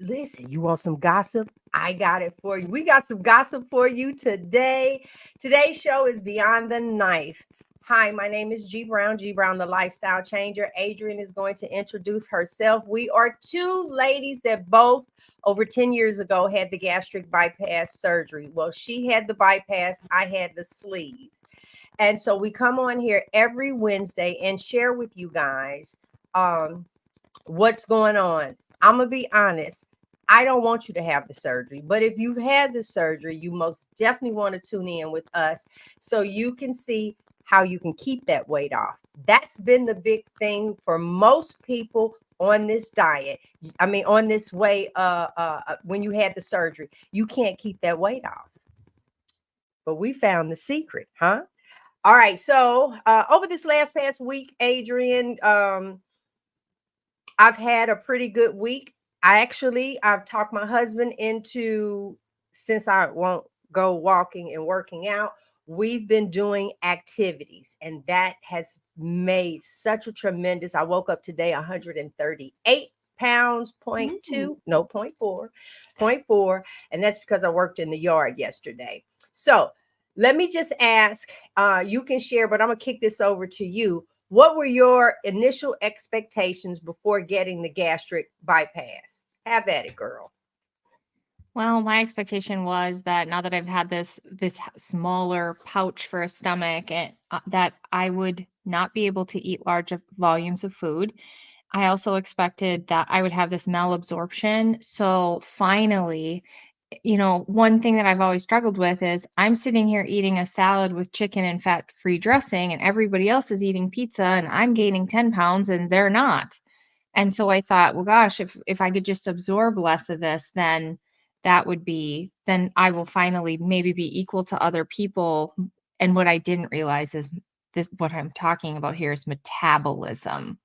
Listen, you want some gossip? I got it for you. We got some gossip for you today. Today's show is Beyond the Knife. Hi, my name is G Brown, the lifestyle changer. Adrian is going to introduce herself. We are two ladies that both over 10 years ago had the gastric bypass surgery. Well, she had the bypass, I had the sleeve. And so we come on here every Wednesday and share with you guys what's going on. I'm going to be honest. I don't want you to have the surgery, but if you've had the surgery, you most definitely want to tune in with us so you can see how you can keep that weight off. That's been the big thing for most people on this diet. I mean, on this way, when you had the surgery, you can't keep that weight off. But we found the secret, huh? All right. So over this past week, Adrian, I've had a pretty good week. I've talked my husband into, since I won't go walking and working out, we've been doing activities, and that has made such a tremendous. I woke up today 138 pounds, point two, no, 0.4, and that's because I worked in the yard yesterday. So let me just ask, you can share, but I'm gonna kick this over to you. What were your initial expectations before getting the gastric bypass? Have at it, girl. Well, my expectation was that now that I've had this smaller pouch for a stomach, and that I would not be able to eat large volumes of food. I also expected that I would have this malabsorption. So finally, one thing that I've always struggled with is I'm sitting here eating a salad with chicken and fat-free dressing, and everybody else is eating pizza, and I'm gaining 10 pounds and they're not. And so I thought, well, gosh, if I could just absorb less of this, then then I will finally maybe be equal to other people. And what I didn't realize is this, what I'm talking about here is metabolism.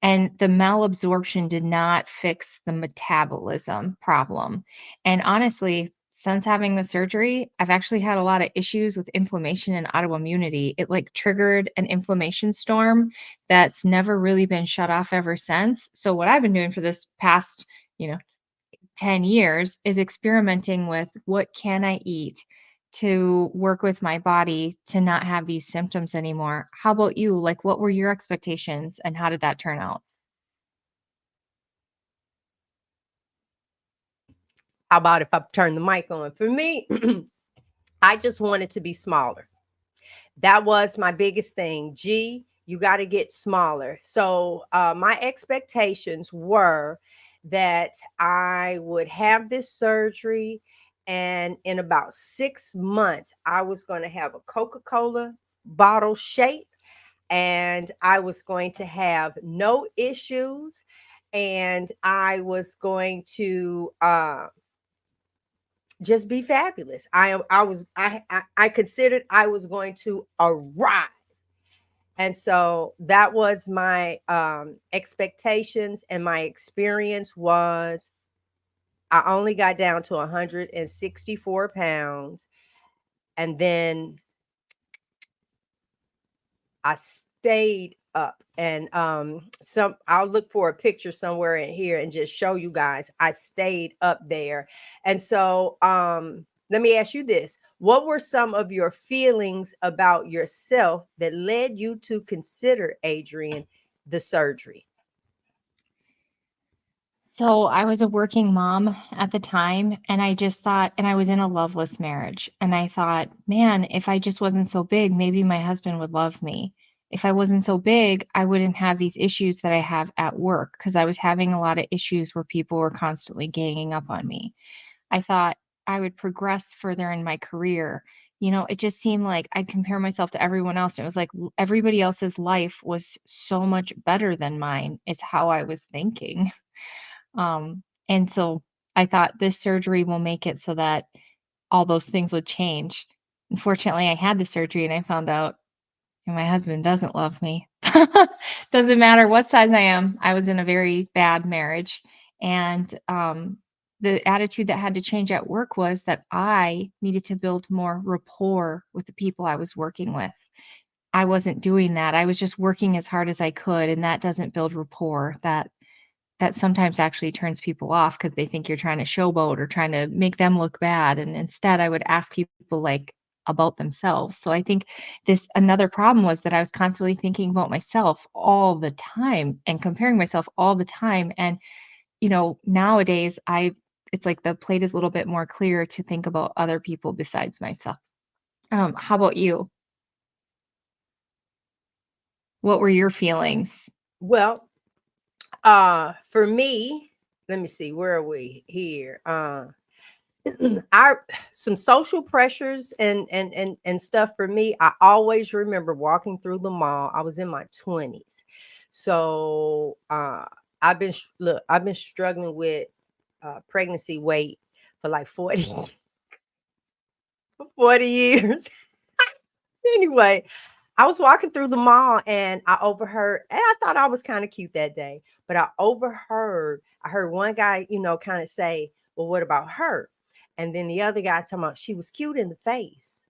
And the malabsorption did not fix the metabolism problem. And honestly, since having the surgery, I've actually had a lot of issues with inflammation and autoimmunity. It like triggered an inflammation storm that's never really been shut off ever since. So what I've been doing for this past, you know, 10 years is experimenting with what can I eat to work with my body to not have these symptoms anymore. How about you? Like, what were your expectations and how did that turn out? How about if I turn the mic on? For me, I just wanted to be smaller. That was my biggest thing. You got to get smaller. So my expectations were that I would have this surgery, and in about 6 months, I was going to have a Coca-Cola bottle shape, and I was going to have no issues, and I was going to just be fabulous. I considered I was going to arrive. And so that was my expectations, and my experience was I only got down to 164 pounds, and then I stayed up. And I'll look for a picture somewhere in here and just show you guys I stayed up there. And so let me ask you this. What were some of your feelings about yourself that led you to consider, Adrian, the surgery? So I was a working mom at the time, and I just thought, and I was in a loveless marriage, and I thought, man, if I just wasn't so big, maybe my husband would love me. If I wasn't so big, I wouldn't have these issues that I have at work because I was having a lot of issues where people were constantly ganging up on me. I thought I would progress further in my career. It just seemed like I'd compare myself to everyone else. And it was like everybody else's life was so much better than mine, is how I was thinking. And so I thought this surgery will make it so that all those things would change. Unfortunately, I had the surgery and I found out my husband doesn't love me. Doesn't matter what size I am. I was in a very bad marriage. And the attitude that had to change at work was that I needed to build more rapport with the people I was working with. I wasn't doing that. I was just working as hard as I could, and that doesn't build rapport. that sometimes actually turns people off because they think you're trying to showboat or trying to make them look bad. And instead, I would ask people like about themselves. So I think this another problem was that I was constantly thinking about myself all the time and comparing myself all the time. And, nowadays it's like the plate is a little bit more clear to think about other people besides myself. How about you? What were your feelings? Well, for me, let me see, where are we here? Our some social pressures and stuff for me. I always remember walking through the mall. I was in my 20s. So I've been struggling with pregnancy weight for like 40 years. Anyway, I was walking through the mall and I overheard, and I thought I was kind of cute that day, but I heard one guy, kind of say, "Well, what about her?" And then the other guy talking about she was cute in the face,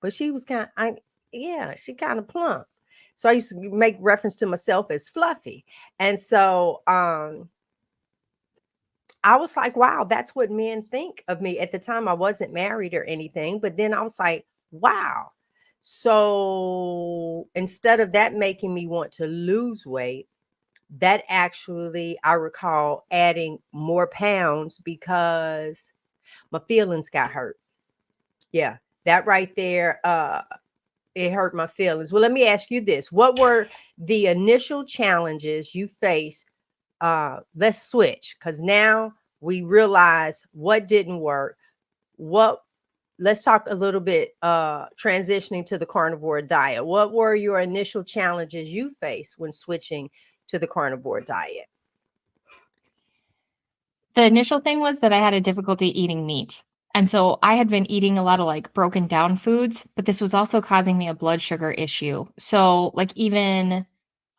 but she was yeah, she kind of plump. So I used to make reference to myself as fluffy. And so I was like, wow, that's what men think of me. At the time, I wasn't married or anything, but then I was like, wow. So instead of that making me want to lose weight, that actually, I recall adding more pounds because my feelings got hurt. Yeah, that right there, it hurt my feelings. Well, let me ask you this. What were the initial challenges you faced? Let's switch because now we realize what didn't work. What Let's talk a little bit transitioning to the carnivore diet. What were your initial challenges you faced when switching to the carnivore diet? The initial thing was that I had a difficulty eating meat. And so I had been eating a lot of like broken down foods, but this was also causing me a blood sugar issue. So like even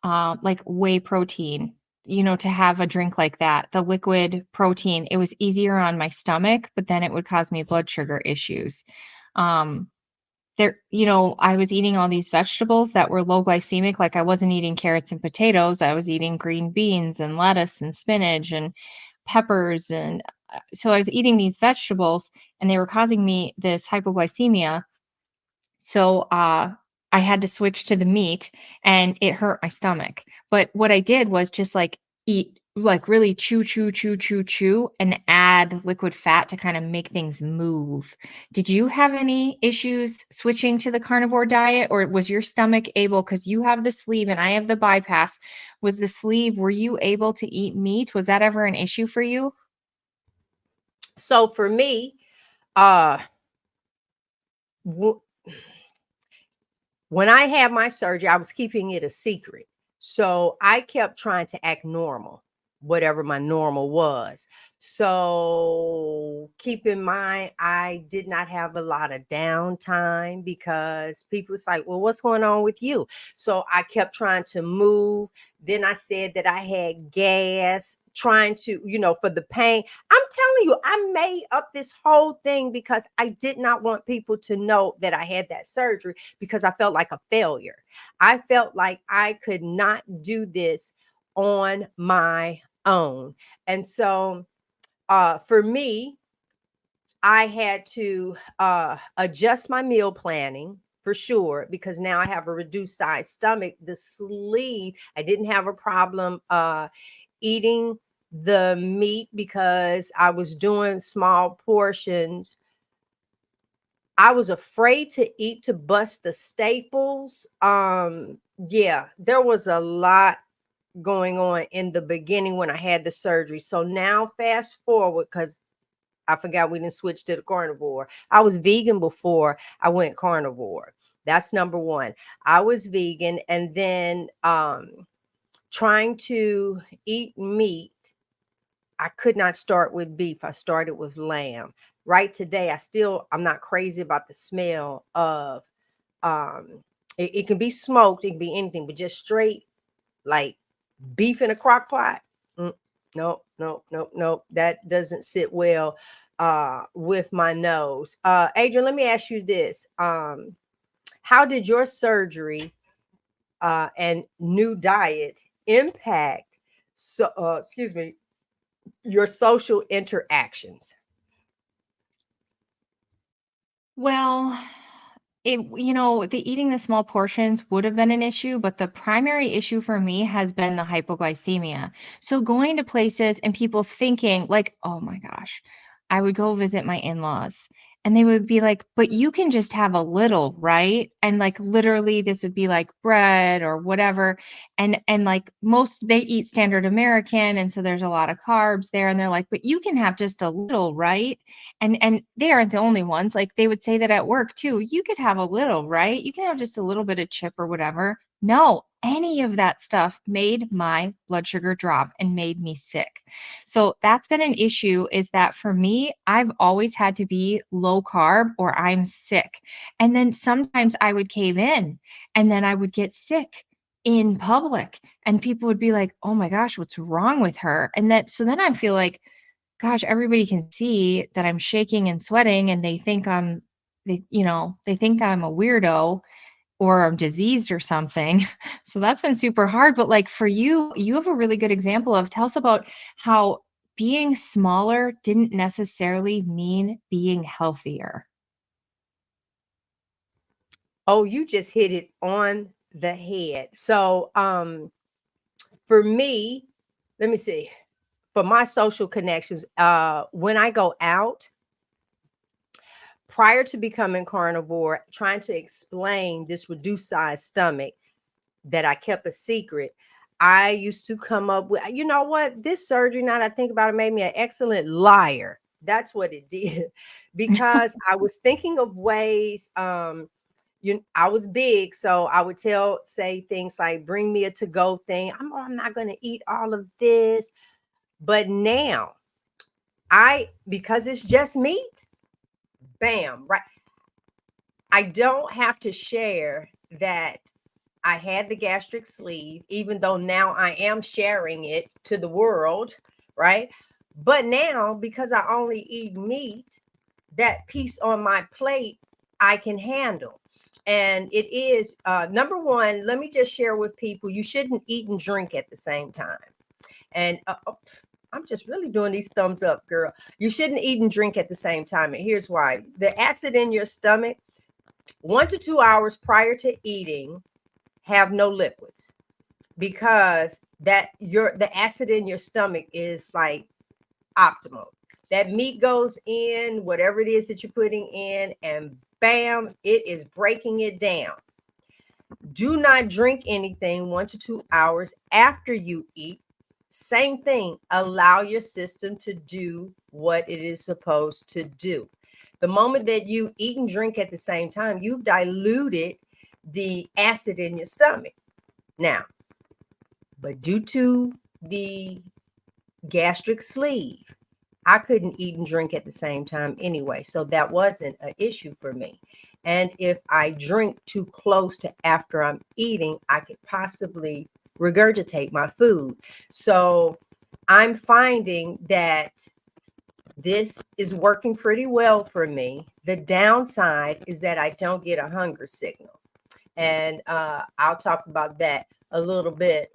like whey protein, to have a drink like that, the liquid protein, it was easier on my stomach, but then it would cause me blood sugar issues. Um, I was eating all these vegetables that were low glycemic. Like I wasn't eating carrots and potatoes. I was eating green beans and lettuce and spinach and peppers. And so I was eating these vegetables and they were causing me this hypoglycemia. So I had to switch to the meat and it hurt my stomach. But what I did was just like eat, like really chew, chew, chew, chew, chew, and add liquid fat to kind of make things move. Did you have any issues switching to the carnivore diet, or was your stomach able, because you have the sleeve and I have the bypass, was the sleeve, were you able to eat meat? Was that ever an issue for you? So for me, uh, w- when I had my surgery, I was keeping it a secret. So I kept trying to act normal, whatever my normal was. So keep in mind, I did not have a lot of downtime because people was like, well, what's going on with you? So I kept trying to move. Then I said that I had gas, trying to, for the pain. I'm telling you, I made up this whole thing because I did not want people to know that I had that surgery because I felt like a failure. I felt like I could not do this on my own. And so for me, I had to adjust my meal planning for sure because now I have a reduced size stomach. The sleeve, I didn't have a problem eating the meat because I was doing small portions. I was afraid to eat to bust the staples. Yeah, there was a lot going on in the beginning when I had the surgery. So now fast forward, because I forgot we didn't switch to the carnivore. I was vegan before I went carnivore. That's number one. I was vegan and then trying to eat meat. I could not start with beef. I started with lamb. Right today, I'm not crazy about the smell of it can be smoked, it can be anything, but just straight like beef in a crock pot. No, no, no, no. That doesn't sit well with my nose. Adrian, let me ask you this. How did your surgery and new diet impact so excuse me, your social interactions? Well, the eating the small portions would have been an issue, but the primary issue for me has been the hypoglycemia. So going to places and people thinking like, "Oh my gosh." I would go visit my in-laws and they would be like, "But you can just have a little, right?" And like literally this would be like bread or whatever. And like most they eat standard American and so there's a lot of carbs there and they're like, "But you can have just a little, right?" And they aren't the only ones, like, they would say that at work too, "You could have a little, right? You can have just a little bit of chip or whatever." No, any of that stuff made my blood sugar drop and made me sick. So that's been an issue is that for me, I've always had to be low carb or I'm sick. And then sometimes I would cave in and then I would get sick in public and people would be like, "Oh my gosh, what's wrong with her?" And that so then I feel like gosh, everybody can see that I'm shaking and sweating and they think I'm a weirdo or I'm diseased or something. So that's been super hard. But like for you, you have a really good example of tell us about how being smaller didn't necessarily mean being healthier. Oh, you just hit it on the head. So, for me, let me see. For my social connections, when I go out, prior to becoming carnivore, trying to explain this reduced size stomach that I kept a secret, I used to come up with, you know what, this surgery, now that I think about it, made me an excellent liar. That's what it did. Because I was thinking of ways, I was big, so I would say things like, bring me a to-go thing. I'm not going to eat all of this. But now because it's just meat, bam, right. I don't have to share that I had the gastric sleeve, even though now I am sharing it to the world, right? But now, because I only eat meat, that piece on my plate I can handle. And it is number one, let me just share with people, you shouldn't eat and drink at the same time. And I'm just really doing these thumbs up, girl. You shouldn't eat and drink at the same time. And here's why: the acid in your stomach, 1 to 2 hours prior to eating, have no liquids, because the acid in your stomach is like optimal. That meat goes in, whatever it is that you're putting in, and bam, it is breaking it down. Do not drink anything 1 to 2 hours after you eat. Same thing, allow your system to do what it is supposed to do. The moment that you eat and drink at the same time, you've diluted the acid in your stomach. Now, but due to the gastric sleeve, I couldn't eat and drink at the same time anyway. So that wasn't an issue for me. And if I drink too close to after I'm eating, I could possibly regurgitate my food. So I'm finding that this is working pretty well for me. The downside is that I don't get a hunger signal. And I'll talk about that a little bit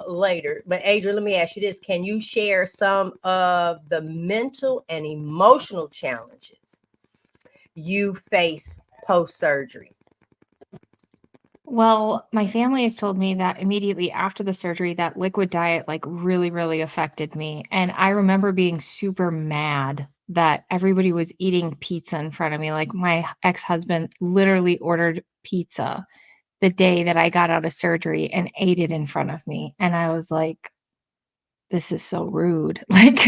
later. But Adrian, let me ask you this. Can you share some of the mental and emotional challenges you face post-surgery? Well, my family has told me that immediately after the surgery, that liquid diet like really, really affected me. And I remember being super mad that everybody was eating pizza in front of me. Like my ex-husband literally ordered pizza the day that I got out of surgery and ate it in front of me. And I was like, this is so rude. Like,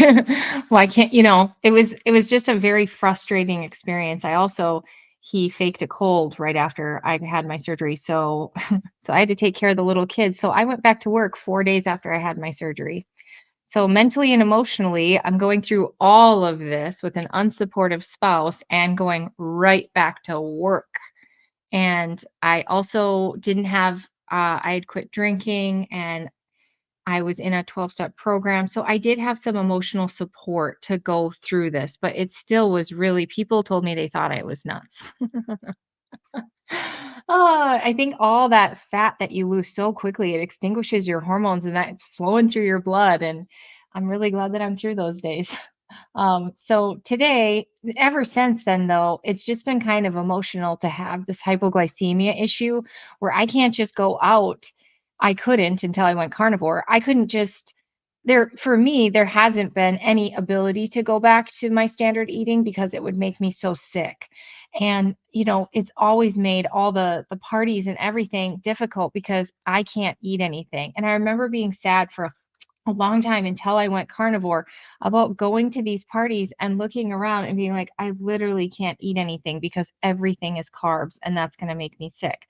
why can't, it was just a very frustrating experience. He faked a cold right after I had my surgery. So, so I had to take care of the little kids. So I went back to work 4 days after I had my surgery. So mentally and emotionally, I'm going through all of this with an unsupportive spouse and going right back to work. And I also didn't have, I had quit drinking and I was in a 12-step program. So I did have some emotional support to go through this, but it still was really, people told me they thought I was nuts. I think all that fat that you lose so quickly, it extinguishes your hormones and that's flowing through your blood. And I'm really glad that I'm through those days. So today, ever since then, though, it's just been kind of emotional to have this hypoglycemia issue where I can't just go out. I couldn't until I went carnivore. I couldn't just for me, there hasn't been any ability to go back to my standard eating because it would make me so sick. And, it's always made all the parties and everything difficult because I can't eat anything. And I remember being sad for a long time until I went carnivore about going to these parties and looking around and being like, I literally can't eat anything because everything is carbs and that's going to make me sick.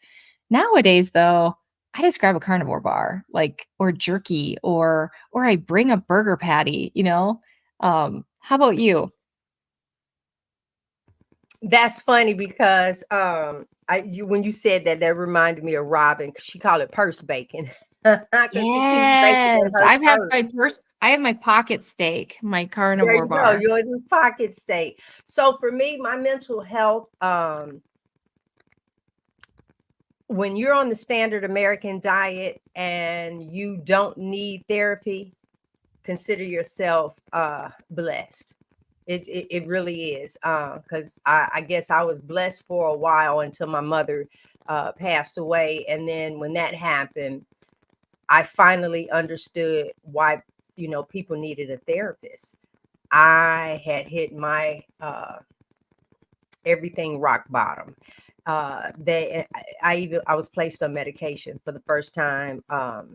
Nowadays, though, I just grab a carnivore bar, like, or jerky, or I bring a burger patty. How about you? That's funny because when you said that, that reminded me of Robin. 'Cause she called it purse bacon because she keeps bacon in Yes, her purse. I have my pocket steak, my There carnivore you go. bar. Yours is pocket steak. So for me, my mental health, when you're on the standard American diet and you don't need therapy, consider yourself blessed. It really is, because I guess I was blessed for a while until my mother passed away, and then when that happened, I finally understood why people needed a therapist. I had hit my everything rock bottom. I was placed on medication for the first time. Now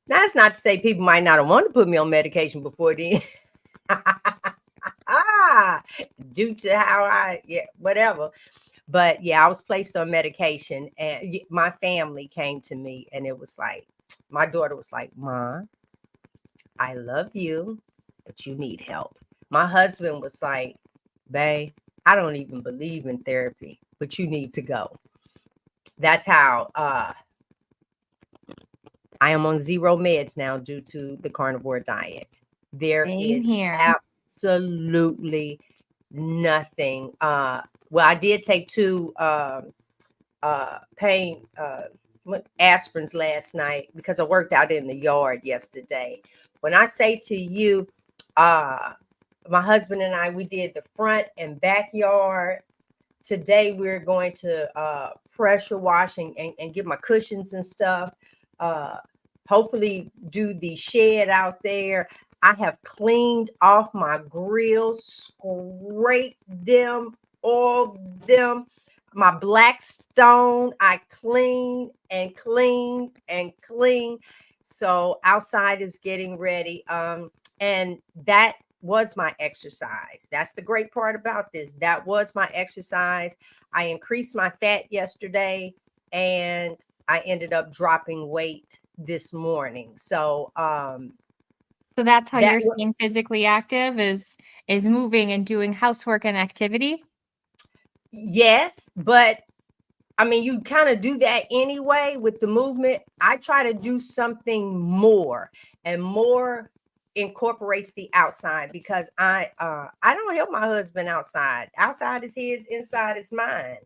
that's not to say people might not have wanted to put me on medication before then. Due to how whatever. But yeah, I was placed on medication, and my family came to me, and it was like, my daughter was like, Mom, I love you, but you need help. My husband was like, Babe, I don't even believe in therapy, but you need to go. That's how I am on 0 meds now due to the carnivore diet. There Same is here. absolutely nothing. Well, I did take 2 pain aspirins last night because I worked out in the yard yesterday. When I say to you, my husband and I, we did the front and backyard. Today we're going to pressure wash and get my cushions and stuff. Hopefully do the shed out there. I have cleaned off my grills, scraped them, all them. My black stone, I clean and clean and clean. So outside is getting ready. And that was my exercise. That's the great part about this. That was my exercise. I increased my fat yesterday and I ended up dropping weight this morning. So So that's how that you're staying physically active is moving and doing housework and activity? yes, but I mean, you kind of do that anyway with the movement. I try to do something more, and more incorporates the outside because I don't help my husband outside. Outside is his, inside is mine.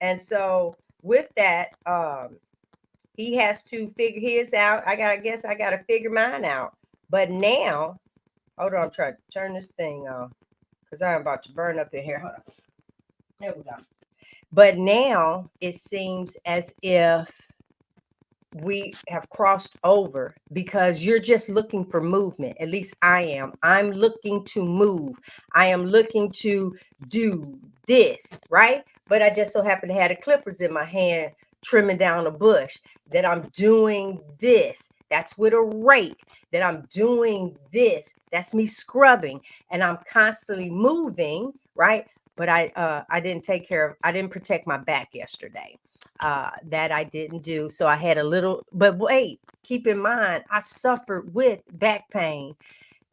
And so with that, he has to figure his out. I guess I gotta figure mine out. But now, hold on, I'm trying to turn this thing off because I'm about to burn up in here. Hold on. There we go. But now it seems as if we have crossed over because you're just looking for movement. At least I am. I'm looking to move. I am looking to do this, right? But I just so happen to have the clippers in my hand trimming down a bush. That I'm doing this. That's with a rake. That I'm doing this. That's me scrubbing. And I'm constantly moving, right? But I didn't protect my back yesterday. That I didn't do. So I had a little, but wait, keep in mind, I suffered with back pain.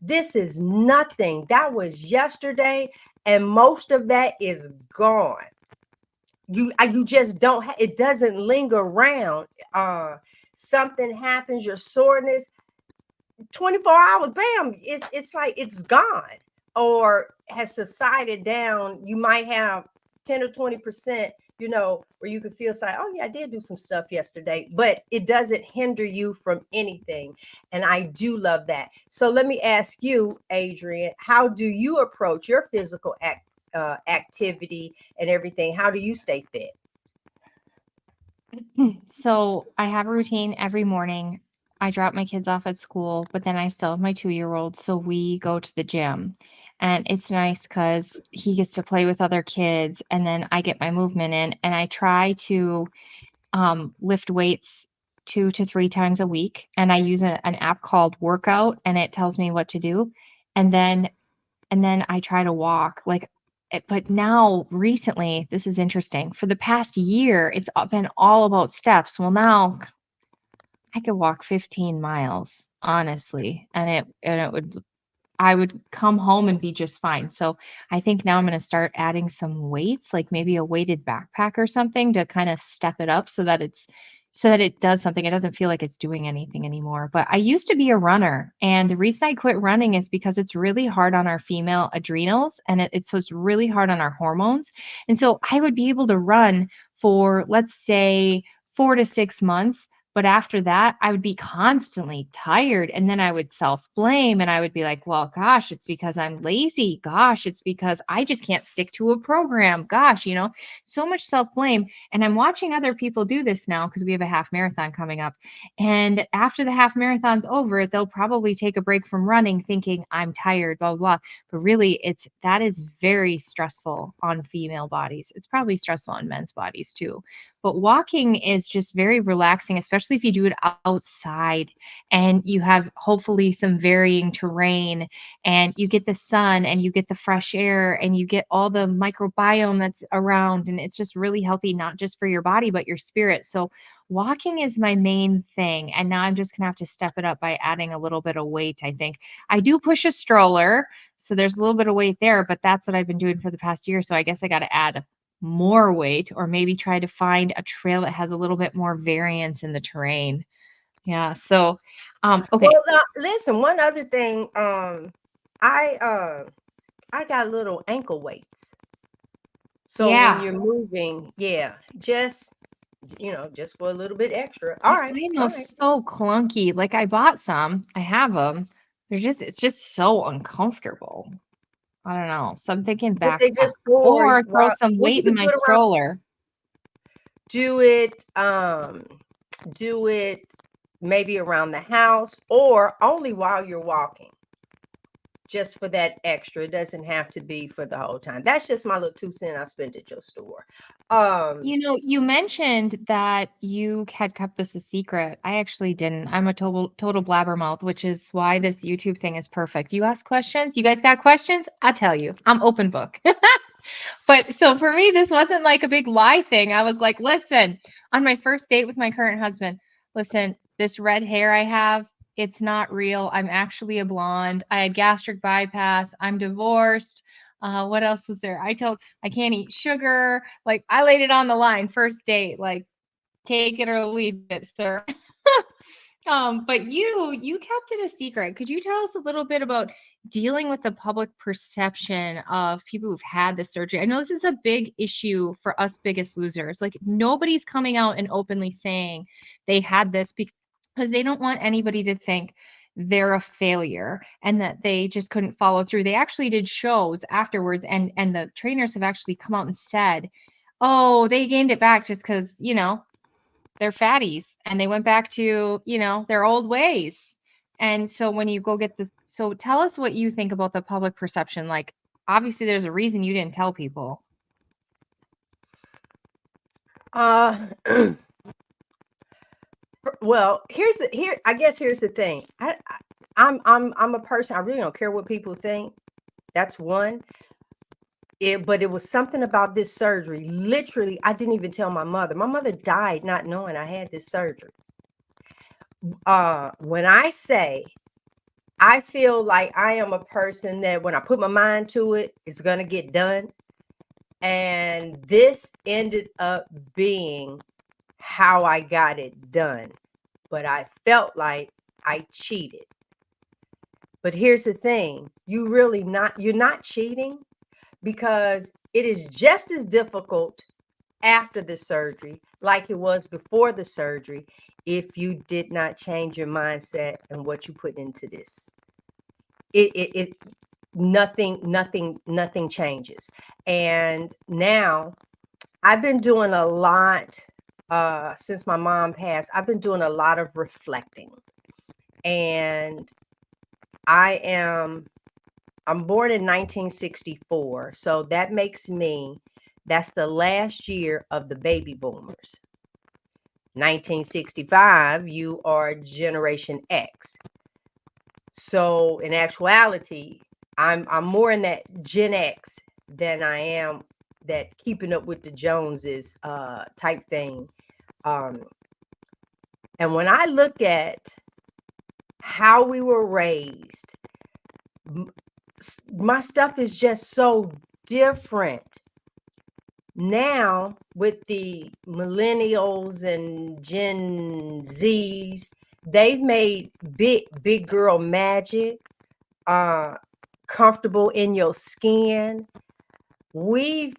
This is nothing. That was yesterday, and most of that is gone. You just don't it doesn't linger around. Something happens, your soreness, 24 hours, bam, it's like it's gone or has subsided down. You might have 10 or 20%, where you could feel like, oh yeah, I did do some stuff yesterday, but it doesn't hinder you from anything. And I do love that. So let me ask you, Adrian, how do you approach your physical activity and everything? How do you stay fit? So I have a routine every morning. I drop my kids off at school, but then I still have my 2-year-old. So we go to the gym. And it's nice because he gets to play with other kids. And then I get my movement in. And I try to lift weights 2 to 3 times a week. And I use an app called Workout, and it tells me what to do. And then I try to walk but now recently, this is interesting. For the past year, it's been all about steps. Well, now I could walk 15 miles, honestly, I would come home and be just fine. So I think now I'm going to start adding some weights, like maybe a weighted backpack or something to kind of step it up so that it does something. It doesn't feel like it's doing anything anymore. But I used to be a runner, and the reason I quit running is because it's really hard on our female adrenals, and it's really hard on our hormones. And so I would be able to run for, let's say, 4 to 6 months. But after that, I would be constantly tired, and then I would self-blame, and I would be like, well, gosh, it's because I'm lazy. Gosh, it's because I just can't stick to a program. Gosh, so much self-blame. And I'm watching other people do this now because we have a half marathon coming up. And after the half marathon's over, they'll probably take a break from running thinking I'm tired, blah, blah, blah. But really, that is very stressful on female bodies. It's probably stressful on men's bodies too. But walking is just very relaxing, especially if you do it outside and you have hopefully some varying terrain and you get the sun and you get the fresh air and you get all the microbiome that's around. And it's just really healthy, not just for your body, but your spirit. So walking is my main thing. And now I'm just going to have to step it up by adding a little bit of weight, I think. I do push a stroller, so there's a little bit of weight there, but that's what I've been doing for the past year. So I guess I got to add more weight or maybe try to find a trail that has a little bit more variance in the terrain. Yeah. So, okay. Well, now, listen, one other thing, I got little ankle weights. So when Yeah. you're moving, yeah, just for a little bit extra. All I right, find all those right. so clunky. Like I bought some, I have them. It's just so uncomfortable. I don't know. So I'm thinking But they backpack just for or throw well, some you weight in could do my it around. stroller. Do it, do it maybe around the house or only while you're walking. Just for that extra. It doesn't have to be for the whole time. That's just my little 2 cents I spent at your store. You mentioned that you had kept this a secret. I actually didn't. I'm a total blabbermouth, which is why this YouTube thing is perfect. You ask questions. You guys got questions? I'll tell you. I'm open book. But so for me, this wasn't like a big lie thing. I was like, listen, on my first date with my current husband, listen, this red hair I have, it's not real. I'm actually a blonde. I had gastric bypass. I'm divorced. What else was there? I can't eat sugar. Like I laid it on the line first date, like take it or leave it, sir. But you kept it a secret. Could you tell us a little bit about dealing with the public perception of people who've had the surgery? I know this is a big issue for us Biggest Losers. Like nobody's coming out and openly saying they had this because they don't want anybody to think they're a failure and that they just couldn't follow through. They actually did shows afterwards and the trainers have actually come out and said, "Oh, they gained it back just because, they're fatties and they went back to, their old ways." And so when you go get this, so tell us what you think about the public perception. Like, obviously, there's a reason you didn't tell people. Uh, well, I guess here's the thing. I'm a person. I really don't care what people think. That's one. But it was something about this surgery. Literally, I didn't even tell my mother. My mother died not knowing I had this surgery. When I say I feel like I am a person that when I put my mind to it, it's gonna get done. And this ended up being how I got it done. But I felt like I cheated. But here's the thing, you're not cheating because it is just as difficult after the surgery like it was before the surgery if you did not change your mindset and what you put into this. It nothing changes. And now I've been doing a lot since my mom passed. I've been doing a lot of reflecting. And I'm born in 1964, so that makes me, that's the last year of the baby boomers. 1965, you are Generation X. So in actuality, I'm more in that Gen X than I am that keeping up with the Joneses type thing. And when I look at how we were raised, my stuff is just so different now with the millennials and Gen Zs. They've made big girl magic comfortable in your skin. We've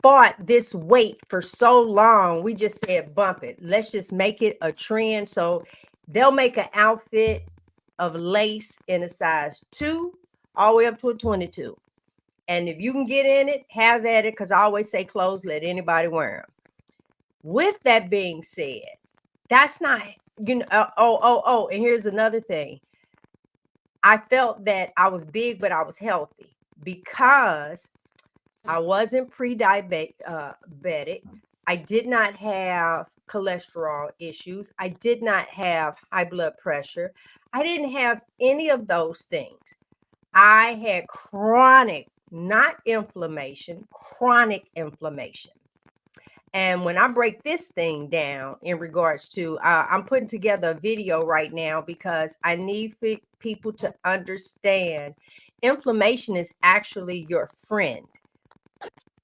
fought this weight for so long. We just said bump it, let's just make it a trend. So they'll make an outfit of lace in a size 2 all the way up to a 22. And if you can get in it, have at it, because I always say clothes, let anybody wear them. With that being said, that's not, and here's another thing. I felt that I was big, but I was healthy because I wasn't pre-diabetic. I did not have cholesterol issues. I did not have high blood pressure. I didn't have any of those things. I had chronic, not inflammation, chronic inflammation. And when I break this thing down in regards to, I'm putting together a video right now because I need people to understand inflammation is actually your friend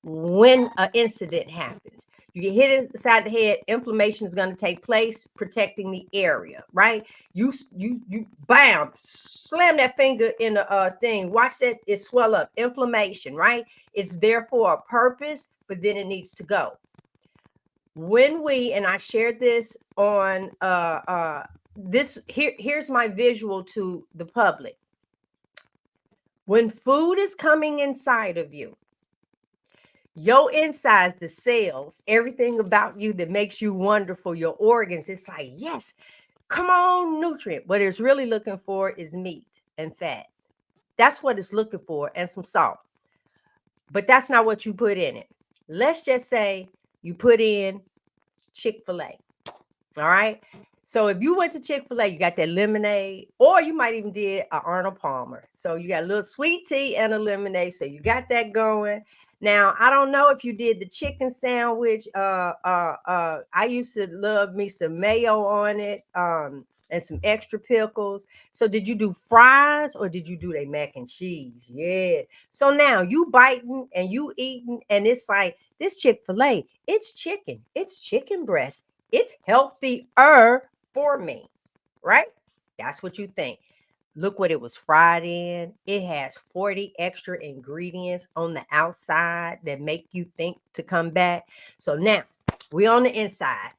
when an incident happens. You get hit inside the head, inflammation is going to take place, protecting the area, right? You bam, slam that finger in the thing. Watch that, it swell up. Inflammation, right? It's there for a purpose, but then it needs to go. When we, and I shared this on here's my visual to the public. When food is coming inside of you, your insides, the cells, everything about you that makes you wonderful, your organs, it's like, yes, come on, nutrient. What it's really looking for is meat and fat. That's what it's looking for, and some salt. But that's not what you put in it. Let's just say you put in Chick-fil-A. All right. So if you went to Chick-fil-A, you got that lemonade, or you might even did an Arnold Palmer. So you got a little sweet tea and a lemonade. So you got that going. Now, I don't know if you did the chicken sandwich. I used to love me some mayo on it, and some extra pickles. So did you do fries or did you do a mac and cheese? Yeah. So now you biting and you eating, and it's like this Chick-fil-A, it's chicken breast. It's healthier for me, right? That's what you think. Look what it was fried in. It has 40 extra ingredients on the outside that make you think to come back. So now we on the inside.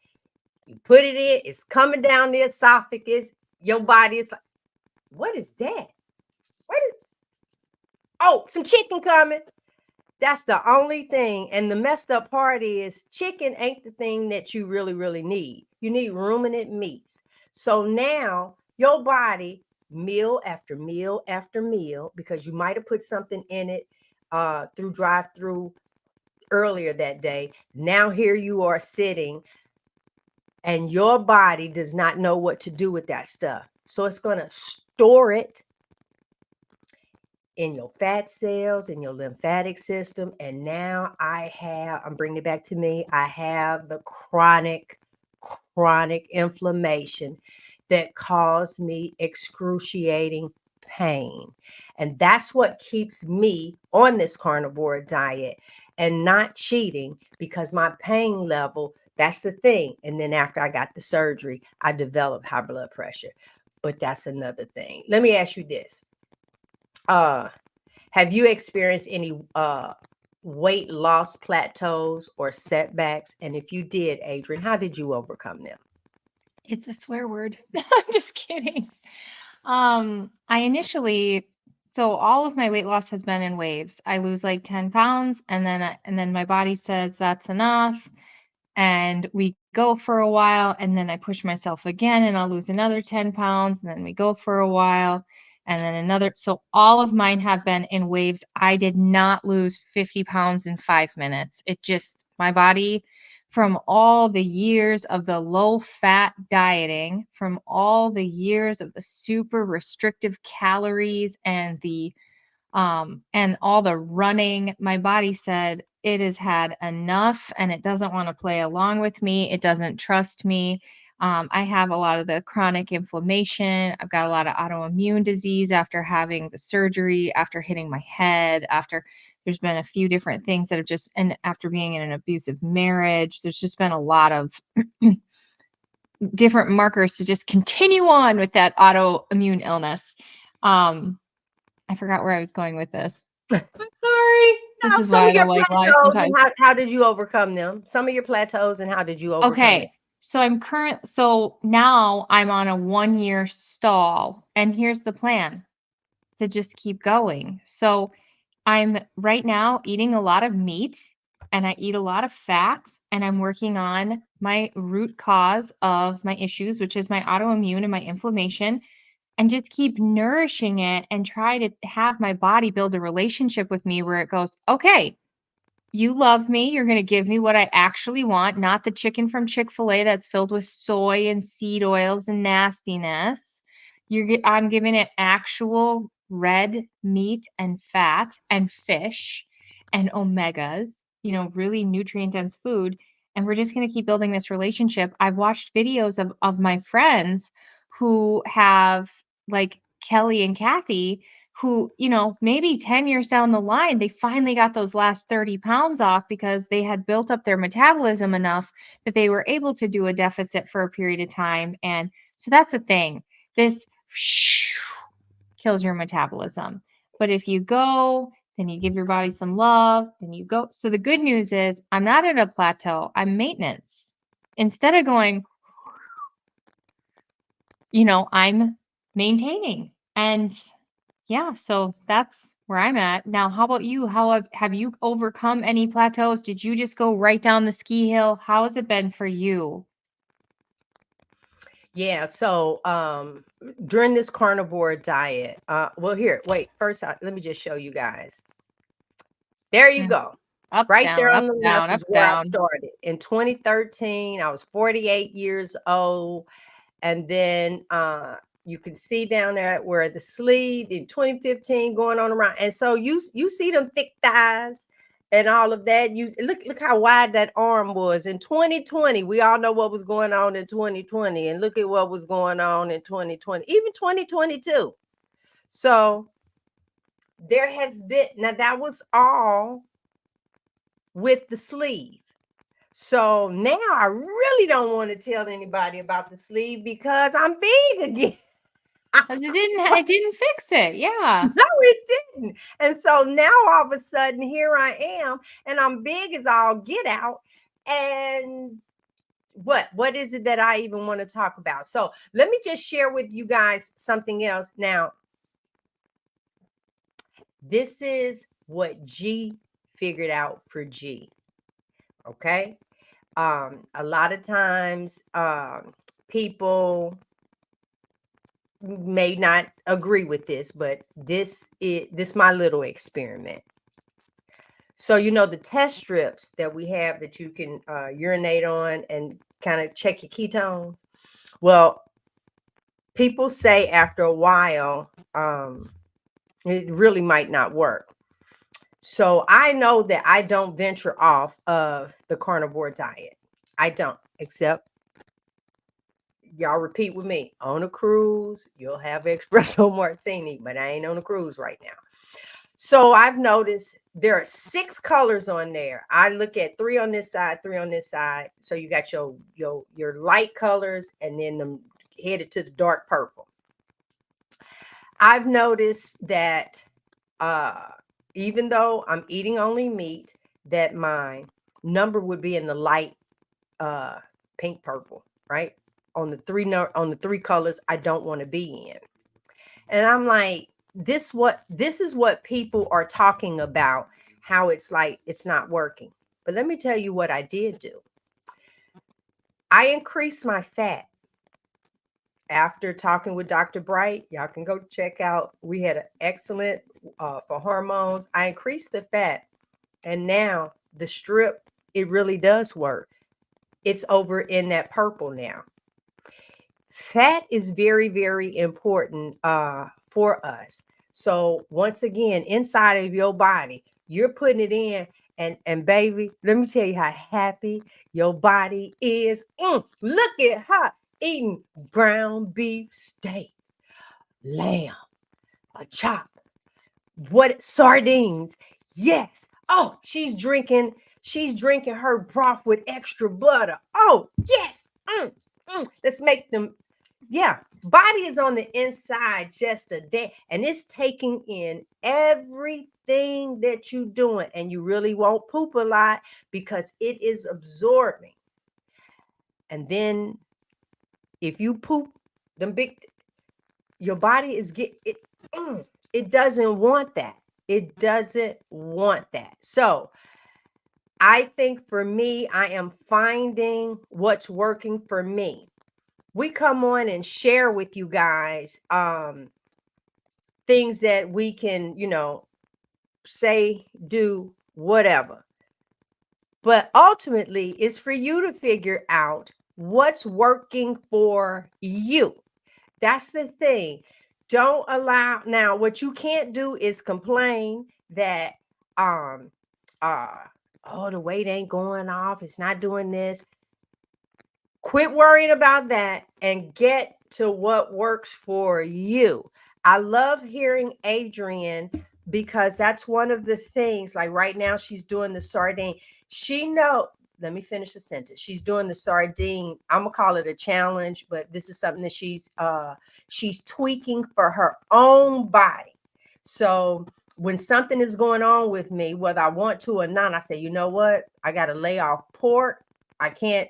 You put it in, it's coming down the esophagus. Your body is like, what is that? Some chicken coming. That's the only thing. And the messed up part is chicken ain't the thing that you really, really need. You need ruminant meats. So now your body, meal after meal after meal, because you might have put something in it through drive-through earlier that day. Now here you are sitting, and your body does not know what to do with that stuff. So it's going to store it in your fat cells, in your lymphatic system. And now I'm bringing it back to me. I have the chronic inflammation that caused me excruciating pain. And that's what keeps me on this carnivore diet and not cheating, because my pain level, that's the thing. And then after I got the surgery, I developed high blood pressure. But that's another thing. Let me ask you this. Have you experienced any weight loss plateaus or setbacks? And if you did, Adrian, how did you overcome them? It's a swear word. I'm just kidding. I initially, so all of my weight loss has been in waves. I lose like 10 pounds and then my body says that's enough. And we go for a while and then I push myself again and I'll lose another 10 pounds and then we go for a while and then another. So all of mine have been in waves. I did not lose 50 pounds in 5 minutes. It just, my body, from all the years of the low fat dieting, from all the years of the super restrictive calories and all the running, my body said it has had enough and it doesn't want to play along with me. It doesn't trust me. I have a lot of the chronic inflammation. I've got a lot of autoimmune disease after having the surgery, after hitting my head, after there's been a few different things that have just, and after being in an abusive marriage, there's just been a lot of different markers to just continue on with that autoimmune illness. I forgot where I was going with this. I'm sorry. This is Some why of I your don't like life plateaus and sometimes. how did you overcome them? Some of your plateaus and how did you overcome it? Okay. So now I'm on a 1-year stall, and here's the plan to just keep going. So I'm right now eating a lot of meat and I eat a lot of fats, and I'm working on my root cause of my issues, which is my autoimmune and my inflammation, and just keep nourishing it and try to have my body build a relationship with me where it goes, okay, you love me. You're going to give me what I actually want, not the chicken from Chick-fil-A that's filled with soy and seed oils and nastiness. I'm giving it actual red meat and fat and fish and omegas, really nutrient dense food. And we're just going to keep building this relationship. I've watched videos of my friends who have, like Kelly and Kathy, who, maybe 10 years down the line, they finally got those last 30 pounds off because they had built up their metabolism enough that they were able to do a deficit for a period of time. And so that's the thing. This kills your metabolism. But if you go, then you give your body some love, then you go. So the good news is I'm not at a plateau, I'm maintenance. Instead of going, I'm maintaining. And yeah, so that's where I'm at. Now, how about you? How have you overcome any plateaus? Did you just go right down the ski hill? How has it been for you? Yeah, so during this carnivore diet, well, here, wait, first, let me just show you guys. There you go. Up, Right there down, on up, the left down, up, is where I down. started. In 2013, I was 48 years old. And then you can see down there where the sleeve in 2015 going on around. And so you see them thick thighs and all of that. You look how wide that arm was in 2020. We all know what was going on in 2020, and look at what was going on in 2020, even 2022. So there has been, now that was all with the sleeve. So now I really don't want to tell anybody about the sleeve because I'm big again. It didn't fix it. Yeah. No, it didn't. And so now all of a sudden here I am, and I'm big as all get out. And what is it that I even want to talk about? So let me just share with you guys something else. Now, this is what G figured out for G. Okay. A lot of times people may not agree with this, but this my little experiment. So the test strips that we have that you can urinate on and kind of check your ketones. Well, people say after a while it really might not work. So I know that I don't venture off of the carnivore diet. I don't, except y'all repeat with me. On a cruise, you'll have espresso martini, but I ain't on a cruise right now. So I've noticed there are 6 colors on there. I look at 3 on this side, 3 on this side. So you got your light colors and then them headed to the dark purple. I've noticed that even though I'm eating only meat, that my number would be in the light pink purple, right? On the three colors I don't want to be in. And I'm like, this is what people are talking about, how it's like it's not working. But let me tell you what I did do. I increased my fat after talking with Dr. Bright. Y'all can go check out. We had an excellent for hormones. I increased the fat, and now the strip, it really does work. It's over in that purple now. Fat is very, very important for us. So once again, inside of your body, you're putting it in, and baby, let me tell you how happy your body is. Look at her eating ground beef steak, lamb, a chop, what sardines. Yes. Oh, she's drinking her broth with extra butter. Oh, yes. Let's make them. Yeah, body is on the inside just a day, and it's taking in everything that you're doing, and you really won't poop a lot because it is absorbing. And then if you poop, them big, your body is it doesn't want that. It doesn't want that. So I think for me, I am finding what's working for me. We come on and share with you guys things that we can, say, do, whatever. But ultimately, it's for you to figure out what's working for you. That's the thing. Don't allow. Now, what you can't do is complain that um oh, the weight ain't going off, it's not doing this. Quit worrying about that and get to what works for you. I love hearing Adrian because that's one of the things. Like right now, she's doing the sardine. Let me finish the sentence. She's doing the sardine. I'm gonna call it a challenge, but this is something that she's tweaking for her own body. So when something is going on with me, whether I want to or not, I say, you know what? I gotta lay off pork. I can't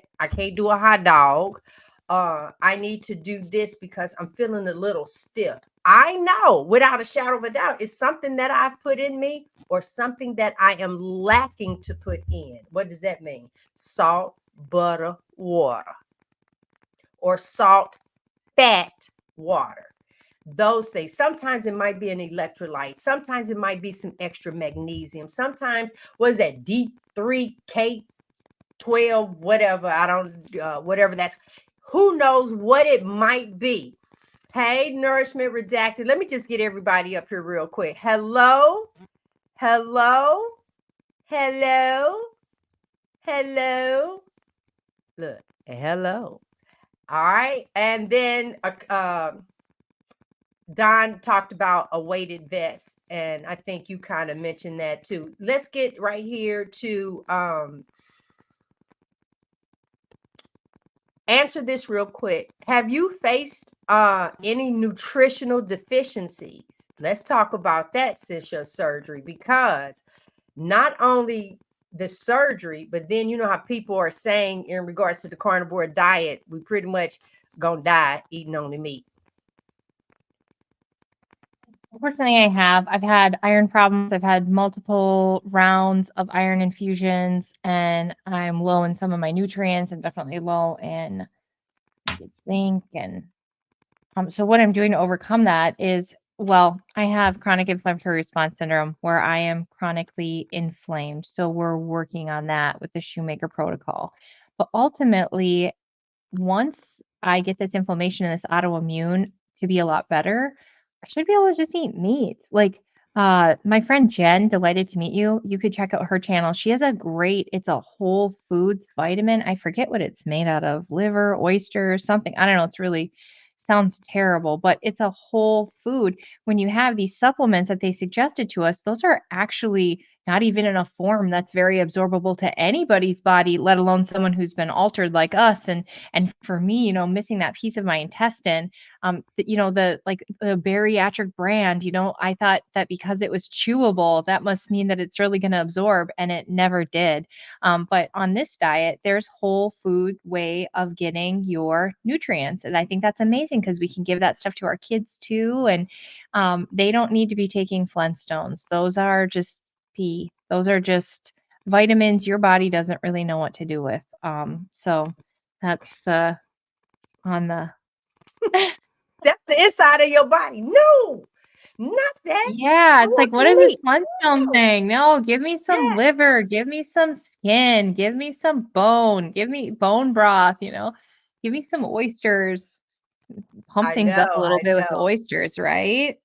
do a hot dog. I need to do this because I'm feeling a little stiff. I know without a shadow of a doubt, it's something that I've put in me or something that I am lacking to put in. What does that mean? Salt, butter, water, or salt, fat, water. Those things. Sometimes it might be an electrolyte. Sometimes it might be some extra magnesium. Sometimes, what is that? D3K 12, whatever. I don't, whatever that's, who knows what it might be. Hey, Nourishment Redacted. Let me just get everybody up here real quick. Hello. Hello. Hello. Hello. Look, hello. All right. And then Don talked about a weighted vest. And I think you kind of mentioned that too. Let's get right here to answer this real quick. Have you faced any nutritional deficiencies? Let's talk about that since your surgery, because not only the surgery, but then you know how people are saying in regards to the carnivore diet, we pretty much gonna die eating only meat. Unfortunately, I've had iron problems. I've had multiple rounds of iron infusions, and I'm low in some of my nutrients. I'm definitely low in zinc. And so what I'm doing to overcome that is, well, I have chronic inflammatory response syndrome where I am chronically inflamed. So we're working on that with the Shoemaker protocol. But ultimately, once I get this inflammation and this autoimmune to be a lot better, I should be able to just eat meat. Like my friend Jen, delighted to meet you. You could check out her channel. She has it's a whole foods vitamin. I forget what it's made out of, liver, oyster, something. I don't know. It's really sounds terrible, but it's a whole food. When you have these supplements that they suggested to us, those are actually not even in a form that's very absorbable to anybody's body, let alone someone who's been altered like us. And for me, missing that piece of my intestine, the bariatric brand, I thought that because it was chewable, that must mean that it's really going to absorb, and it never did. But on this diet, there's whole food way of getting your nutrients. And I think that's amazing because we can give that stuff to our kids too. And they don't need to be taking Flintstones. Those are just those are just vitamins your body doesn't really know what to do with. So that's on the That's the inside of your body. No, not that. yeah, it's like, what is this Meat. Flintstone thing? No, give me some Yeah, liver, give me some skin, give me some bone, give me bone broth, give me some oysters. Pump I things up a know, little I bit with the know. oysters, right?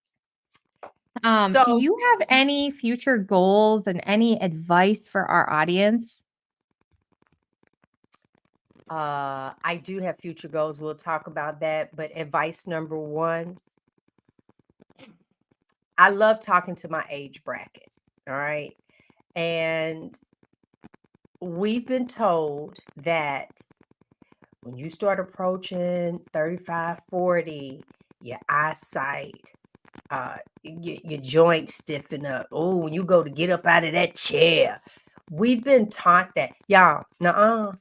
Do So you have any future goals and any advice for our audience? I do have future goals. We'll talk about that. But advice number one, I love talking to my age bracket. All right. And we've been told that when you start approaching 35, 40, your eyesight, your joints stiffen up. Oh, when you go to get up out of that chair. We've been taught that. Y'all, nuh-uh.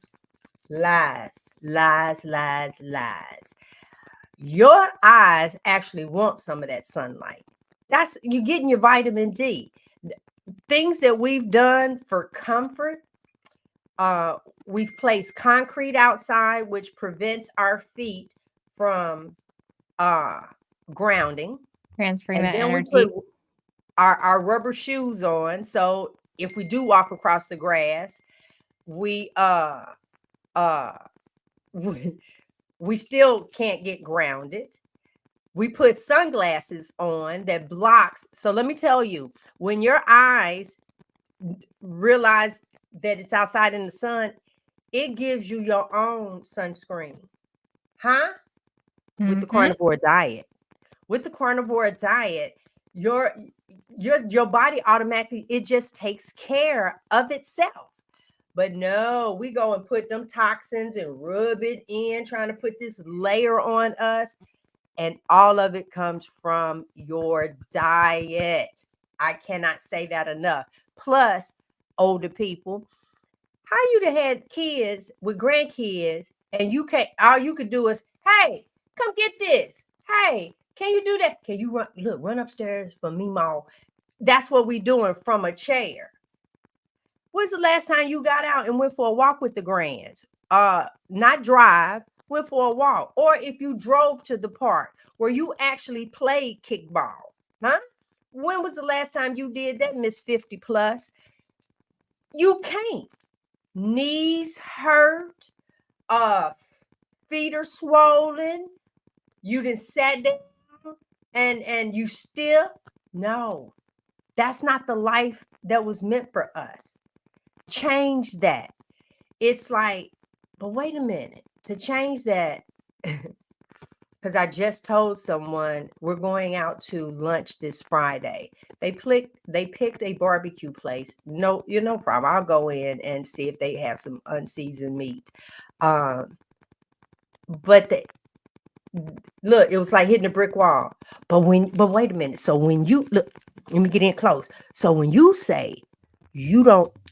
Lies, lies, lies, lies. Your eyes actually want some of that sunlight. That's you getting your vitamin D. Things that we've done for comfort. We've placed concrete outside, which prevents our feet from grounding. Transferring And that then we put energy. our rubber shoes on. So if we do walk across the grass, we uh we still can't get grounded. We put sunglasses on that blocks. So let me tell you, when your eyes realize that it's outside in the sun, it gives you your own sunscreen. Huh? With the Mm-hmm. carnivore diet. With the carnivore diet, your your body automatically, it just takes care of itself. But no, we go and put them toxins and rub it in, trying to put this layer on us. And all of it comes from your diet. I cannot say that enough. Plus, older people, how you done had kids with grandkids, and you can't, all you could do is, hey, come get this. Hey, can you do that? Can you run upstairs for me, Ma? That's what we doing from a chair. When's the last time you got out and went for a walk with the grands? Not drive, went for a walk. Or if you drove to the park where you actually played kickball, huh? When was the last time you did that, Miss 50 plus? You can't. Knees hurt, uh, feet are swollen, you done sat down and you stiff. No, that's not the life that was meant for us. Change that. It's like, but wait a minute, to change that, because I just told someone we're going out to lunch this Friday. They picked a barbecue place. No, no problem. I'll go in and see if they have some unseasoned meat. But look, it was like hitting a brick wall. But wait a minute. So when you look, let me get in close. So when you say you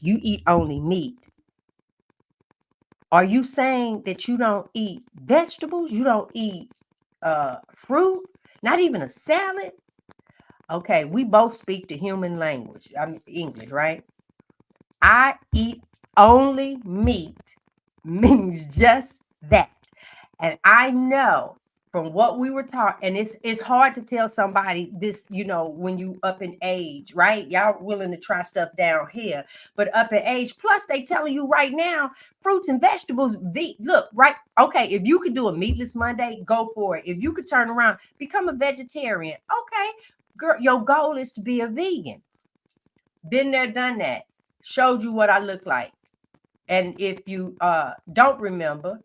eat only meat, are you saying that you don't eat vegetables? You don't eat fruit? Not even a salad? Okay, we both speak the human language. I mean English, right? I eat only meat means just that. And I know from what we were taught, and it's hard to tell somebody this, when you up in age, right? Y'all willing to try stuff down here, but up in age, plus they telling you right now, fruits and vegetables, look, right? Okay, if you could do a meatless Monday, go for it. If you could turn around, become a vegetarian, okay, girl, your goal is to be a vegan. Been there, done that. Showed you what I look like. And if you don't remember,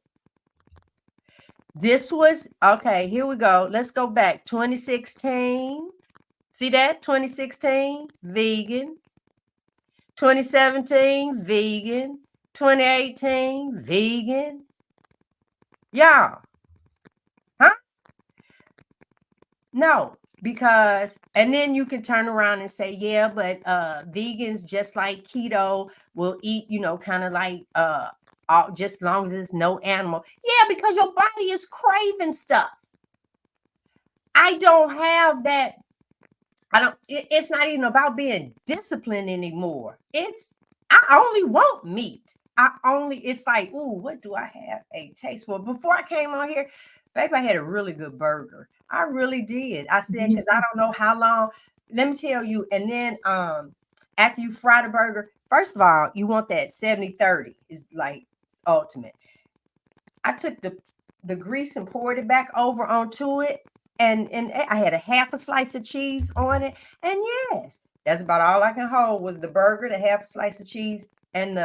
this was, okay, here we go. Let's go back. 2016. See that? 2016, vegan. 2017, vegan. 2018, vegan. Y'all, huh? No, because and then you can turn around and say, yeah, but vegans just like keto will eat, kind of like just as long as it's no animal. Yeah, because your body is craving stuff. I don't have that. It's not even about being disciplined anymore. I only want meat. It's like, ooh, what do I have a taste for? Before I came on here, baby, I had a really good burger. I really did. I said, because I don't know how long. Let me tell you. And then after you fry the burger, first of all, you want that 70-30 is like ultimate. I took the grease and poured it back over onto it. And I had a half a slice of cheese on it. And yes, that's about all I can hold was the burger, the half a slice of cheese, and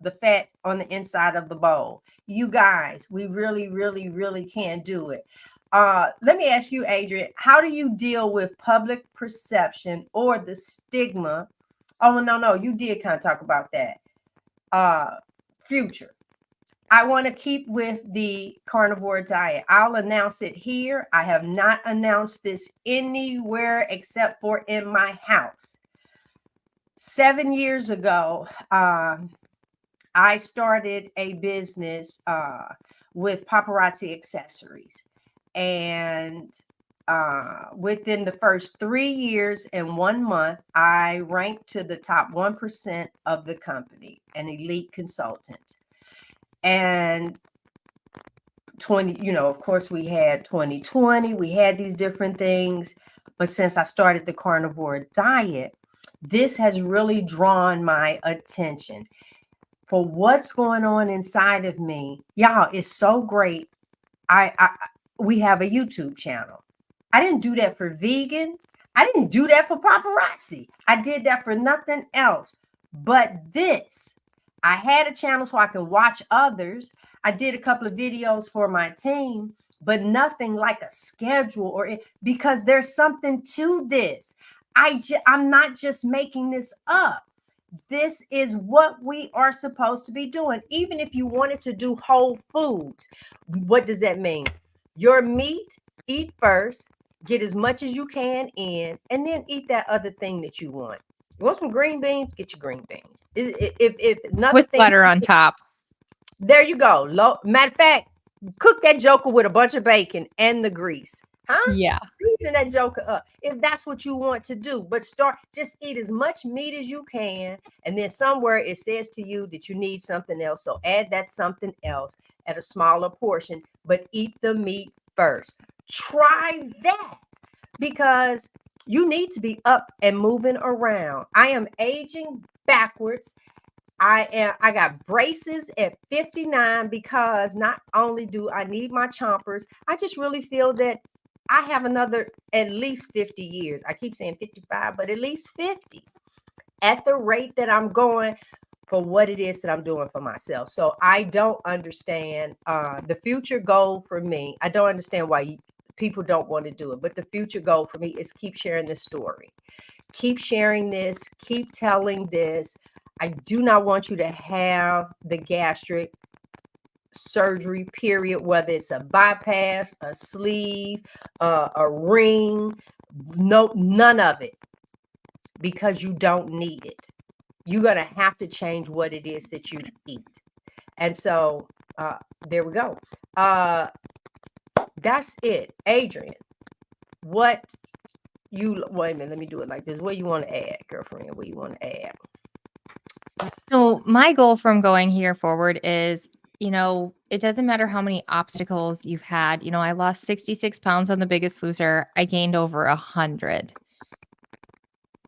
the fat on the inside of the bowl. You guys, we really, really, really can do it. Let me ask you, Adrian, how do you deal with public perception or the stigma? Oh, no, you did kind of talk about that. Future. I want to keep with the carnivore diet. I'll announce it here. I have not announced this anywhere except for in my house. 7 years ago, I started a business with paparazzi accessories. And within the first 3 years and 1 month, I ranked to the top 1% of the company, an elite consultant. And 20, of course, we had 2020, we had these different things. But since I started the carnivore diet, this has really drawn my attention for what's going on inside of me. Y'all, it's so great. We have a YouTube channel. I didn't do that for vegan. I didn't do that for paparazzi. I did that for nothing else but this. I had a channel so I can watch others. I did a couple of videos for my team, but nothing like a schedule because there's something to this. I'm not just making this up. This is what we are supposed to be doing. Even if you wanted to do whole foods, what does that mean? Your meat, eat first, get as much as you can in, and then eat that other thing that you want. You want some green beans? Get your green beans. If another with thing, butter on top. There you go. Matter of fact, cook that joker with a bunch of bacon and the grease. Huh? Yeah. Season that joker up if that's what you want to do. But just eat as much meat as you can. And then somewhere it says to you that you need something else. So add that something else at a smaller portion, but eat the meat first. Try that because you need to be up and moving around. I am aging backwards. I got braces at 59 because not only do I need my chompers, I just really feel that I have another at least 50 years. I keep saying 55, but at least 50 at the rate that I'm going for what it is that I'm doing for myself. So I don't understand the future goal for me. I don't understand why people don't want to do it, but the future goal for me is keep sharing this story. Keep sharing this, keep telling this. I do not want you to have the gastric surgery, period, whether it's a bypass, a sleeve, a ring, no, none of it, because you don't need it. You're going to have to change what it is that you eat. And so there we go. That's it. Adrian, wait a minute, let me do it like this. What do you want to add, girlfriend? What do you want to add? So my goal from going here forward is, it doesn't matter how many obstacles you've had. I lost 66 pounds on The Biggest Loser. I gained over 100.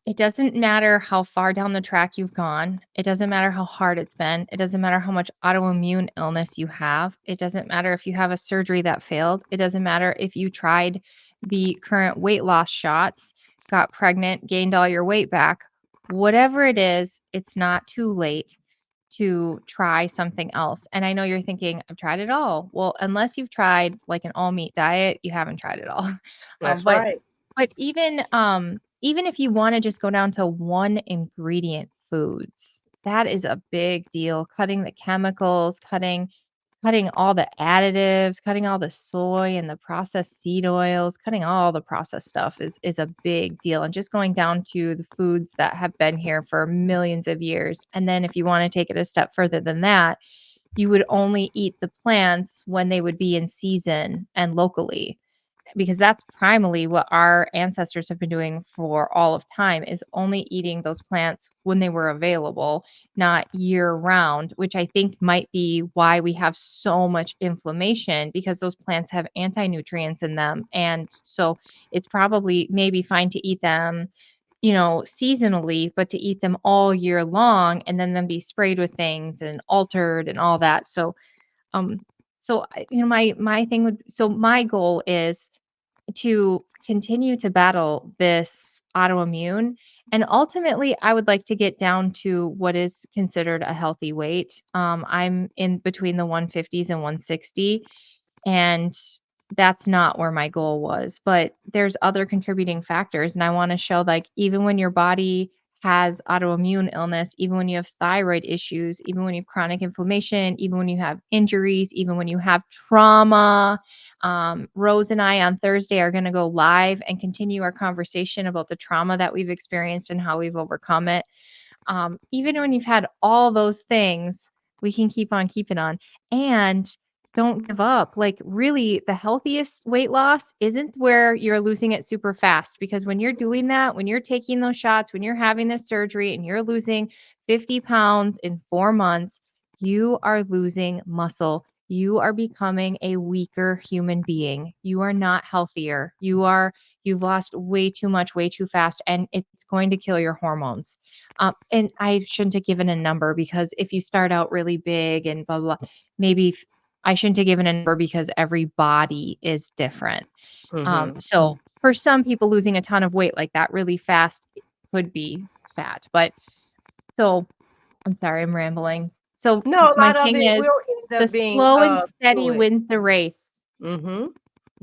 It doesn't matter how far down the track you've gone. It doesn't matter how hard it's been. It doesn't matter how much autoimmune illness you have. It doesn't matter if you have a surgery that failed. It doesn't matter if you tried the current weight loss shots, got pregnant, gained all your weight back. Whatever it is, it's not too late to try something else. And I know you're thinking, I've tried it all. Well, unless you've tried like an all meat diet, you haven't tried it all. That's But right. even if you want to just go down to one ingredient foods. That is a big deal. Cutting the chemicals, cutting all the additives, cutting all the soy and the processed seed oils, cutting all the processed stuff is a big deal. And just going down to the foods that have been here for millions of years. And then if you want to take it a step further than that, you would only eat the plants when they would be in season and locally, because that's primarily what our ancestors have been doing for all of time, is only eating those plants when they were available, not year round, which I think might be why we have so much inflammation, because those plants have anti-nutrients in them. And so it's probably maybe fine to eat them, seasonally, but to eat them all year long and then be sprayed with things and altered and all that. So, my goal is to continue to battle this autoimmune. And ultimately, I would like to get down to what is considered a healthy weight. I'm in between the 150s and 160, and that's not where my goal was. But there's other contributing factors. And I want to show, like, even when your body has autoimmune illness, even when you have thyroid issues, even when you have chronic inflammation, even when you have injuries, even when you have trauma. Rose and I on Thursday are going to go live and continue our conversation about the trauma that we've experienced and how we've overcome it. Even when you've had all those things, we can keep on keeping on. And don't give up. Like, really, the healthiest weight loss isn't where you're losing it super fast, because when you're doing that, when you're taking those shots, when you're having this surgery and you're losing 50 pounds in 4 months, you are losing muscle. You are becoming a weaker human being. You are not healthier. You've lost way too much, way too fast, and it's going to kill your hormones. And I shouldn't have given a number, because if you start out really big and blah, blah, blah, maybe I shouldn't have given a number, because every body is different. So for some people, losing a ton of weight like that really fast could be bad. But so I'm sorry, I'm rambling. So No, a my lot of thing it is, will end the up being slow and steady fluid. wins the race. Mm-hmm. And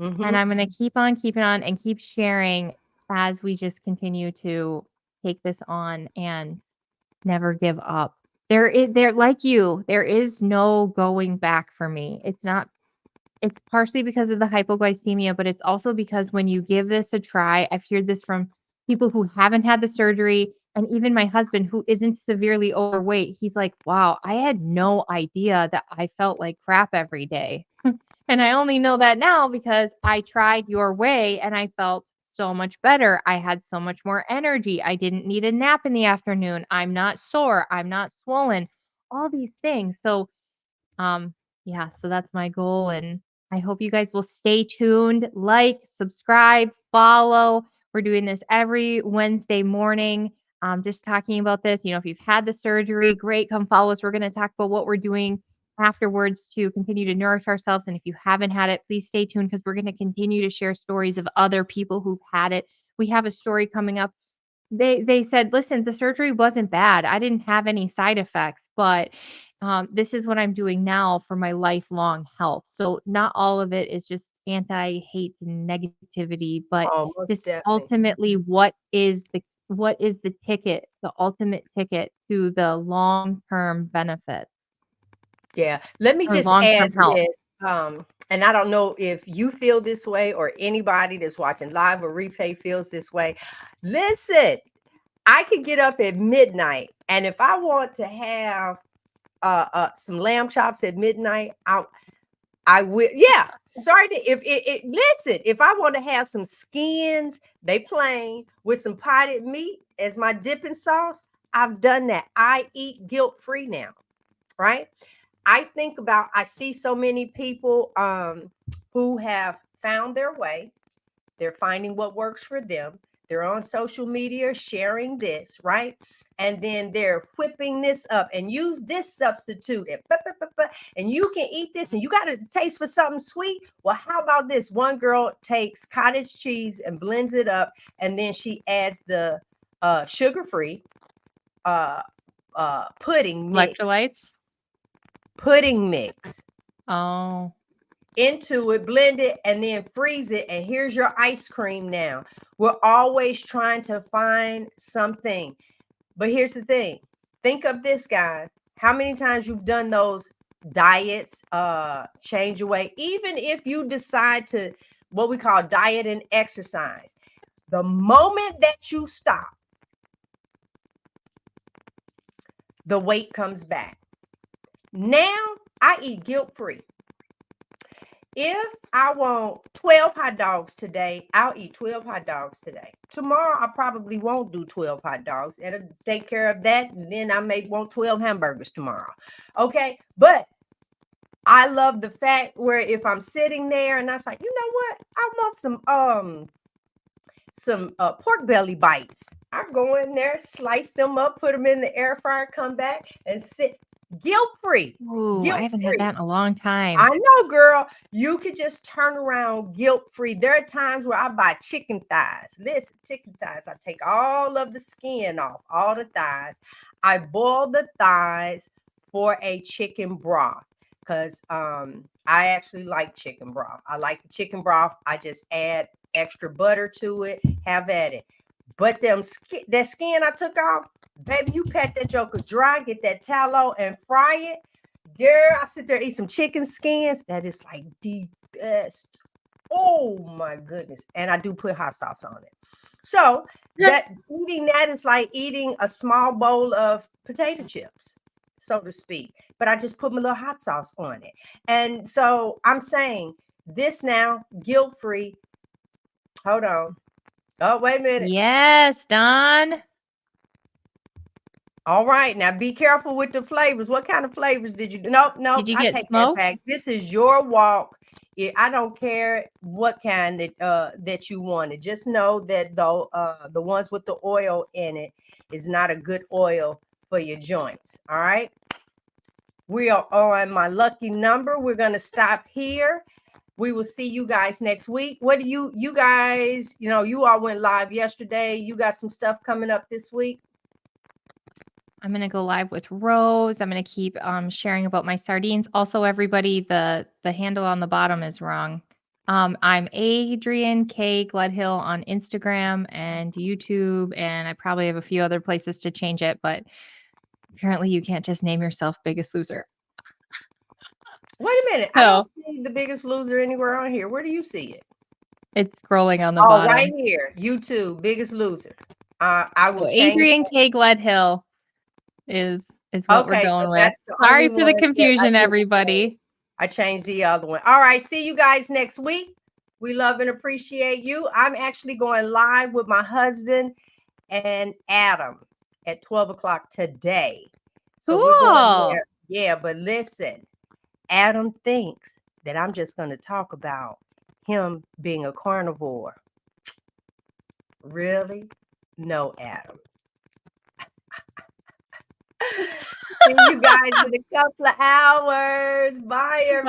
Mm-hmm. I'm going to keep on keeping on and keep sharing as we just continue to take this on and never give up. Like you, there is no going back for me. It's partially because of the hypoglycemia, but it's also because when you give this a try, I've heard this from people who haven't had the surgery, and even my husband, who isn't severely overweight. He's like, wow, I had no idea that I felt like crap every day. And I only know that now because I tried your way and I felt so much better. I had so much more energy. I didn't need a nap in the afternoon. I'm not sore. I'm not swollen. All these things. So, yeah, so that's my goal. And I hope you guys will stay tuned, like, subscribe, follow. We're doing this every Wednesday morning. Just talking about this. If you've had the surgery, great, come follow us. We're going to talk about what we're doing afterwards to continue to nourish ourselves. And if you haven't had it, please stay tuned, because we're going to continue to share stories of other people who've had it. We have a story coming up. They said, listen, the surgery wasn't bad. I didn't have any side effects, but this is what I'm doing now for my lifelong health. So not all of it is just anti-hate and negativity, but Oh, most just definitely. ultimately, what is the ticket, the ultimate ticket to the long-term benefits Yeah. Let me or just add long-term health? this. And I don't know if you feel this way or anybody that's watching live or replay feels this way. Listen, I could get up at midnight, and if I want to have some lamb chops at midnight, I will. Yeah. Sorry. Listen, if I want to have some skins, they plain with some potted meat as my dipping sauce, I've done that. I eat guilt free now. Right. I see so many people who have found their way. They're finding what works for them. They're on social media sharing this, right? And then they're whipping this up and use this substitute and you can eat this and you got to taste for something sweet. Well, how about this? One girl takes cottage cheese and blends it up, and then she adds the sugar-free uh, pudding mix. Electrolytes? Pudding mix Oh, into it, blend it, and then freeze it. And here's your ice cream now. We're always trying to find something. But here's the thing. think of this, guys. How many times you've done those diets, change your weight, even if you decide to what we call diet and exercise. The moment that you stop, the weight comes back. Now I eat guilt-free. If I want 12 hot dogs today, I'll eat 12 hot dogs today. Tomorrow, I probably won't do 12 hot dogs. It'll take care of that. And then I may want 12 hamburgers tomorrow. Okay. But I love the fact where if I'm sitting there and I was like, you know what? I want some pork belly bites. I go in there, slice them up, put them in the air fryer, come back and sit guilt-free. Ooh, I haven't had that in a long time. I know, girl. You could just turn around guilt-free. There are times where I buy chicken thighs. Listen, chicken thighs. I take all of the skin off, all the thighs. I boil the thighs for a chicken broth because I actually like chicken broth. I like the chicken broth. I just add extra butter to it. Have at it. But that skin I took off, baby, you pat that joker dry, get that tallow and fry it. Girl, I sit there, eat some chicken skins. That is like the best. Oh my goodness. And I do put hot sauce on it. So eating that is like eating a small bowl of potato chips, so to speak. But I just put my little hot sauce on it. And so I'm saying this now, guilt-free. Hold on. Oh, wait a minute. Yes, Don. All right, now be careful with the flavors. What kind of flavors did you do? Nope, Did you I get take smoked? that back. This is your walk. I don't care what kind that you wanted. Just know that the ones with the oil in it is not a good oil for your joints. All right. We are on my lucky number. We're gonna stop here. We will see you guys next week. What do you guys, you all went live yesterday. You got some stuff coming up this week? I'm going to go live with Rose. I'm going to keep sharing about my sardines. Also, everybody, the handle on the bottom is wrong. I'm Adrian K. Gledhill on Instagram and YouTube, and I probably have a few other places to change it, but apparently you can't just name yourself Biggest Loser. Wait a minute. I don't see the Biggest Loser anywhere on here. Where do you see it? It's scrolling on the bottom. Right here. YouTube, Biggest Loser. I will change Adrian K. Gledhill is what we're going with. Sorry for the confusion, everybody. I changed the other one. All right. See you guys next week. We love and appreciate you. I'm actually going live with my husband and Adam at 12 o'clock today. So cool. We're going there. Yeah, but listen, Adam thinks that I'm just going to talk about him being a carnivore. Really? No, Adam. See you guys in a couple of hours. Bye, everybody.